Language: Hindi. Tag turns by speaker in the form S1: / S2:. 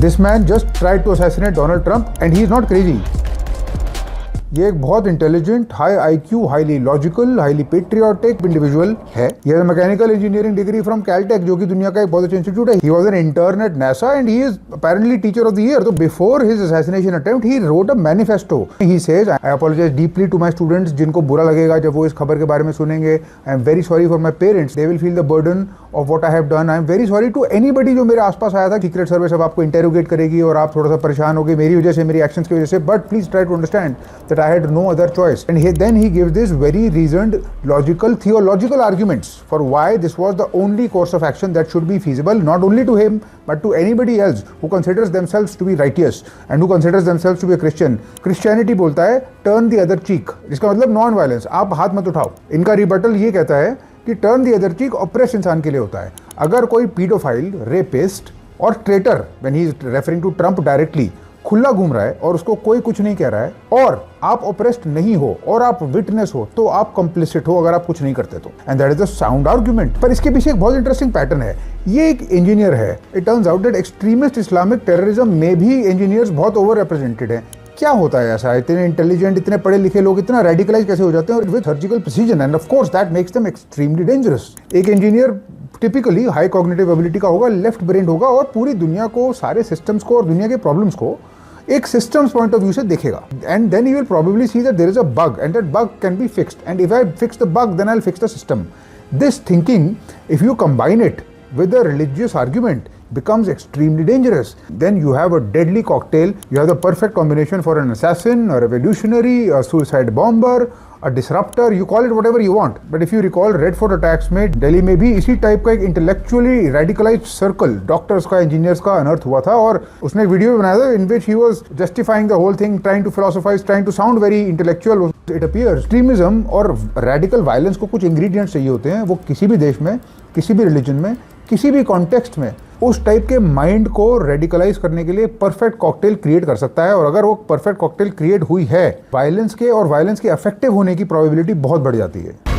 S1: This man just tried to assassinate Donald Trump and he is not crazy. ये एक बहुत intelligent, high IQ, highly logical, highly patriotic individual है। ये mechanical engineering degree from Caltech, जो कि दुनिया का एक बहुत अच्छा इंस्टीट्यूट है। He was an intern at NASA and he is apparently teacher of the year. तो before his assassination attempt he wrote a manifesto. He says, I apologize deeply to my students, जिनको बुरा लगेगा जब वो इस खबर के बारे में सुनेंगे। I am very sorry for my parents, they will feel the burden of what I have done. I am very sorry to anybody जो मेरे आसपास आया था। सीक्रेट सर्विस अब आपको इंटेरोगेट करेगी और आप थोड़ा सा परेशान होगे मेरी वजह से, मेरी एक्शंस की वजह से, but please try to understand that I had no other choice. And then he gives this very reasoned, logical, theological arguments for why this was the only course of action that should be feasible, not only to him, but to anybody else who considers themselves to be righteous and who considers themselves to be a Christian. Christianity बोलता है turn the other cheek, जिसका मतलब नॉन वायलेंस, आप हाथ मत उठाओ। इनका रिबटल ये कहता है कि turn the other cheek oppress इंसान के लिए होता है। अगर कोई पीडोफाइल, रेपिस्ट और traitor, when he is referring to Trump directly, खुला घूम रहा है और उसको कोई कुछ नहीं कह रहा है और आप ऑप्रेस्ड नहीं हो और आप विटनेस हो, तो आप कंप्लिसिट हो अगर आप कुछ नहीं करते तो। And that is a sound argument. पर इसके पीछे एक बहुत इंटरेस्टिंग पैटर्न है। ये एक इंजीनियर है। It turns out that extremist Islamic terrorism में भी इंजीनियर्स बहुत ओवर रिप्रेजेंटेड हैं। क्या होता है ऐसा? इतने इंटेलिजेंट, इतने पढ़े लिखे लोग इतना रेडिकलाइज कैसे हो जाते हैं और with surgical precision, and of course that makes them extremely dangerous. एक engineer typically high cognitive ability का होगा, लेफ्ट ब्रेन होगा और पूरी दुनिया को, सारे सिस्टम्स को और दुनिया के प्रॉब्लम्स को एक सिस्टम्स पॉइंट ऑफ व्यू से देखेगा। And then you will probably see that there is a bug and that bug can be fixed, and if I fix the bug then I will fix the system. This thinking, if you combine it with a religious argument, becomes extremely dangerous. Then you have a deadly cocktail. You have the perfect combination for an assassin, a revolutionary, a suicide bomber, a disruptor. You call it whatever you want. But if you recall Red Fort attacks में दिल्ली में भी इसी टाइप का एक intellectually radicalized circle, डॉक्टर्स का, इंजीनियर्स का अनर्थ हुआ था और उसने एक वीडियो बनाया था in which he was justifying the whole thing, trying to philosophize, trying to sound very intellectual. It appears extremism और radical violence को कुछ ingredients चाहिए होते हैं। वो किसी भी देश में, किसी भी रिलीजन में, किसी भी कॉन्टेक्स्ट में उस टाइप के माइंड को रेडिकलाइज करने के लिए परफेक्ट कॉकटेल क्रिएट कर सकता है। और अगर वो परफेक्ट कॉकटेल क्रिएट हुई है, वायलेंस के और वायलेंस के अफेक्टिव होने की प्रोबेबिलिटी बहुत बढ़ जाती है।